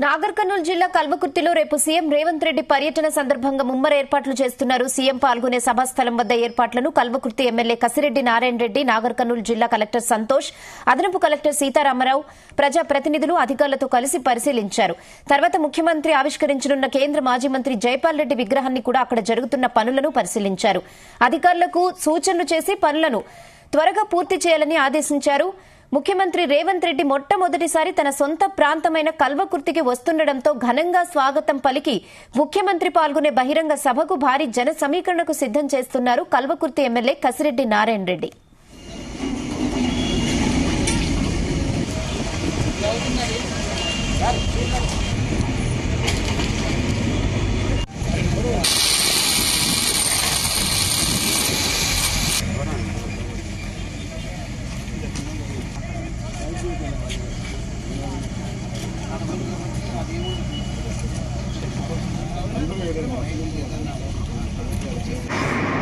నాగర్ కర్నూలు జిల్లా కల్వకుర్తిలో రేపు సీఎం రేవంత్ రెడ్డి పర్యటన సందర్భంగా ముమ్మర ఏర్పాట్లు చేస్తున్నారు. సీఎం పాల్గొనే సభాస్థలం వద్ద ఏర్పాట్లను కల్వకుర్తి ఎమ్మెల్యే కసిరెడ్డి నారాయణ రెడ్డి, నాగర్ కర్నూలు జిల్లా కలెక్టర్ సంతోష్, అదనపు కలెక్టర్ సీతారామరావు ప్రజాప్రతినిధులు అధికారులతో కలిసి పరిశీలించారు. తర్వాత ముఖ్యమంత్రి ఆవిష్కరించనున్న కేంద్ర మాజీ మంత్రి జైపాల్ రెడ్డి విగ్రహాన్ని కూడా అక్కడ జరుగుతున్న పనులను పరిశీలించారు. అధికారులకు సూచనలు చేసి పనులను త్వరగా పూర్తి చేయాలని ఆదేశించారు. ముఖ్యమంత్రి రేవంత్ రెడ్డి మొట్టమొదటిసారి తన సొంత ప్రాంతమైన కల్వకుర్తికి వస్తుండటంతో ఘనంగా స్వాగతం పలికి ముఖ్యమంత్రి పాల్గొనే బహిరంగ సభకు భారీ జన సమీకరణకు సిద్దం చేస్తున్నారు కల్వకుర్తి ఎమ్మెల్యే కసిరెడ్డి నారాయణ రెడ్డి.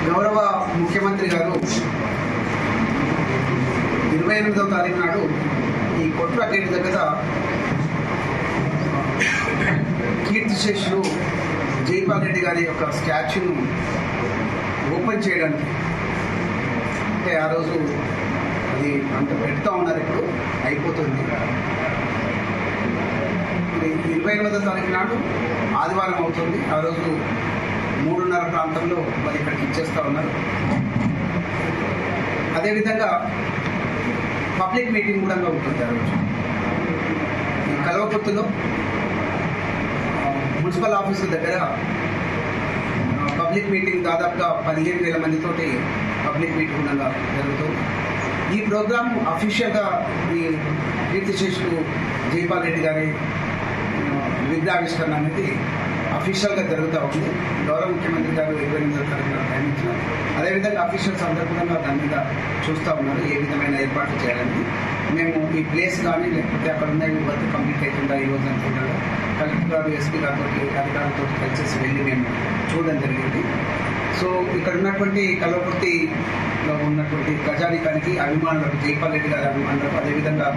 గౌరవ ముఖ్యమంత్రి గారు 28వ తారీఖు నాడు ఈ కొట్ల గేట్ దగ్గర కీర్తిశేషులు జైపాల్ రెడ్డి గారి యొక్క స్టాచ్యూను ఓపెన్ చేయడానికి అంటే ఆ రోజు అది అంత పెడతా ఉన్నారు. ఇప్పుడు అయిపోతుంది. 28వ తారీఖు నాడు ఆదివారం అవుతుంది. ఆ రోజు 3:30 ప్రాంతంలో మరి ఇక్కడికి ఇచ్చేస్తా ఉన్నారు. అదేవిధంగా పబ్లిక్ మీటింగ్ కూడా ఉంటుంది. ఆ రోజు ఈ కల్వకుర్తిలో మున్సిపల్ ఆఫీసు దగ్గర పబ్లిక్ మీటింగ్ దాదాపుగా 15,000 మందితోటి పబ్లిక్ మీటింగ్ కూడా జరుగుతుంది. ఈ ప్రోగ్రాం అఫీషియల్గా ఈ కీర్తిశేషులు జైపాల్ రెడ్డి గారి విగ్రహావిష్కరణ అనేది అఫీషియల్గా జరుగుతూ ఉంది. గౌరవ ముఖ్యమంత్రి గారు 28వ తారీఖున టైం ఇచ్చినారు. అదేవిధంగా అఫీషియల్స్ అందరూ కూడా దాని మీద చూస్తూ ఉన్నారు ఏ విధమైన ఏర్పాట్లు చేయాలని. మేము ఈ ప్లేస్ కానీ లేకపోతే అక్కడ ఉన్న వర్క్ కంప్లీట్ అవుతుందా ఈ రోజు అనుకుంటున్నాగా కలెక్టర్ గారు, ఎస్పీ గారితో అధికారులతో కలిసి వెళ్ళి మేము చూడడం జరిగింది. సో ఇక్కడ ఉన్నటువంటి కల్వకుర్తిలో ఉన్నటువంటి ప్రజానికానికి అభిమానులకు, జైపాల్ రెడ్డి గారి అభిమానులకు, అదేవిధంగా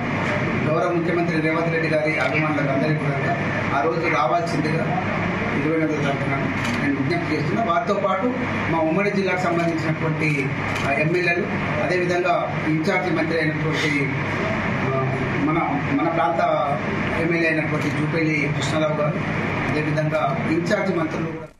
గౌరవ ముఖ్యమంత్రి రేవంత్ రెడ్డి గారి అభిమానులకు అందరికీ కూడా ఆ రోజు రావాల్సిందిగా 29వ తారీఖున నేను విజ్ఞప్తి చేస్తున్నా. వారితో పాటు మా ఉమ్మడి జిల్లాకు సంబంధించినటువంటి ఎమ్మెల్యేలు, అదేవిధంగా ఇన్ఛార్జి మంత్రి అయినటువంటి మన ప్రాంత ఎమ్మెల్యే అయినటువంటి జూపల్లి కృష్ణారావు గారు, అదేవిధంగా ఇన్ఛార్జి మంత్రులు కూడా